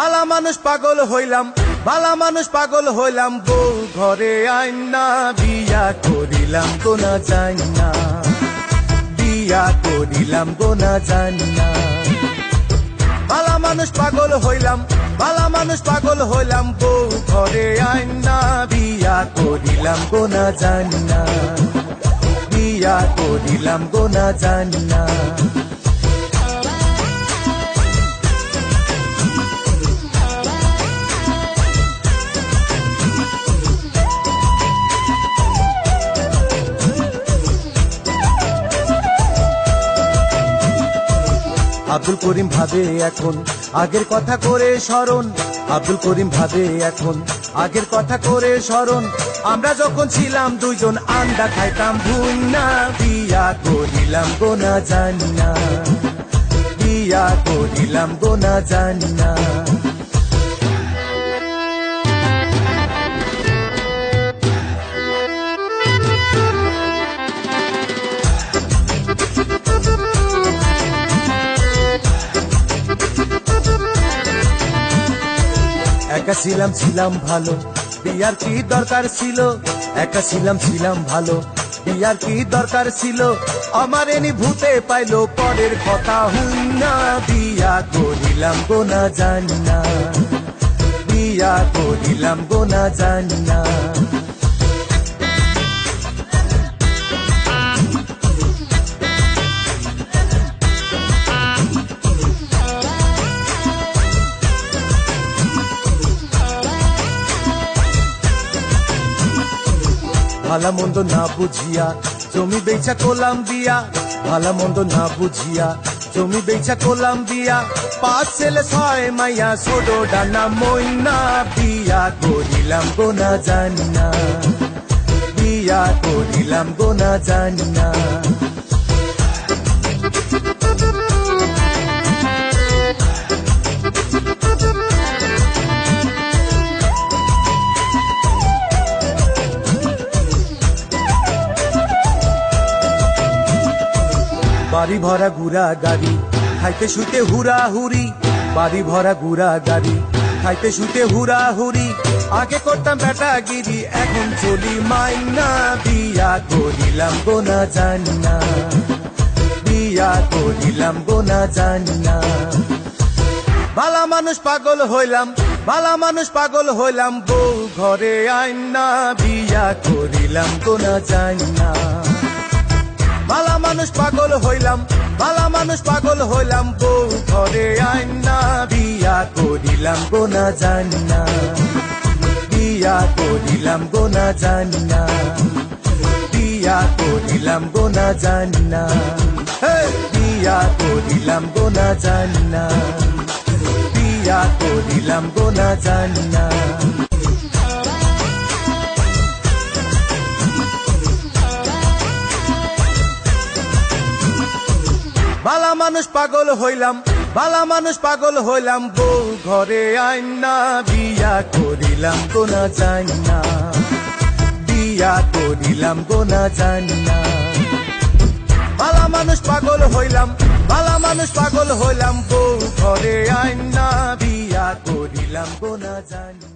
ভালা মানুষ পাগল হইলাম, ভালা মানুষ পাগল হইলাম, বউ ঘরে আইনা বিয়া করিলাম গোনা জানি না, বিয়া করিলাম গোনা জানি না। ভালা মানুষ পাগল হইলাম, ভালা মানুষ পাগল হইলাম, বউ ঘরে আইনা বিয়া করিলাম গোনা জানি না, বিয়া করিলাম গোনা জানি না। আব্দুল করিম ভাবে এখন আগের কথা করে স্মরণ, আব্দুল করিম ভাবে এখন আগের কথা করে স্মরণ, আমরা যখন ছিলাম দুইজন আন্ডা খাইতাম ভুইনা, বিয়া করিলাম গোনা জানি না, বিয়া করিলাম গোনা জানি না। একা ছিলাম ছিলাম ভালো, বিয়ার কি দরকার ছিল, একা ছিলাম ছিলাম ভালো, বিয়ার কি দরকার ছিল, আমার এনি ভূতে পাইলো পরের কথা হুইনা, বিয়া করিলাম গোনা জানি না, বিয়া করিলাম গোনা জানি না। ভালা মন্দ না বুঝিয়া জমি বেচা করলাম বিয়া, ভালা মন্দ না বুঝিয়া জমি বেচা করলাম বিয়া, 5 ছেলে 6 মাইয়া ছোট ডানা মইনা, বিয়া করিলাম গোনা জানি না, বিয়া করিলাম গোনা জানি না। বাড়ি ভরা গুড়া গাড়ি খাইতে শুতে হুরা হুরি, বাড়ি ভরা গুড়া গাড়ি খাইতে শুতে হুরা হুরি, আগে করতাম বেটাগিরি এখন চলি মাইনা, বিয়া করিলাম গোনা জানি না, বিয়া করিলাম গোনা জানি না। ভালা মানুষ পাগল হইলাম, ভালা মানুষ পাগল হইলাম, বউ ঘরে আইনা বিয়া করিলাম গোনা জানি না। ভালা মানুষ পাগল হইলাম, ভালা মানুষ পাগল হইলাম, বউ ঘরে আইনা বিয়া করিলাম গোনা জানি না, বিয়া করিলাম গোনা জানি না, বিয়া করিলাম গোনা জানি না, বিয়া করিলাম গোনা জানি না, বিয়া করিলাম গোনা জানি না। ভালা মানুষ পাগল হইলাম, ভালা মানুষ পাগল হইলাম, বউ ঘরে আইনা বিয়া করিলাম গোনা জানি না, বিয়া করিলাম গোনা জানি না। ভালা মানুষ পাগল হইলাম, ভালা মানুষ পাগল হইলাম, বউ ঘরে আইনা বিয়া করিলাম গোনা জানি।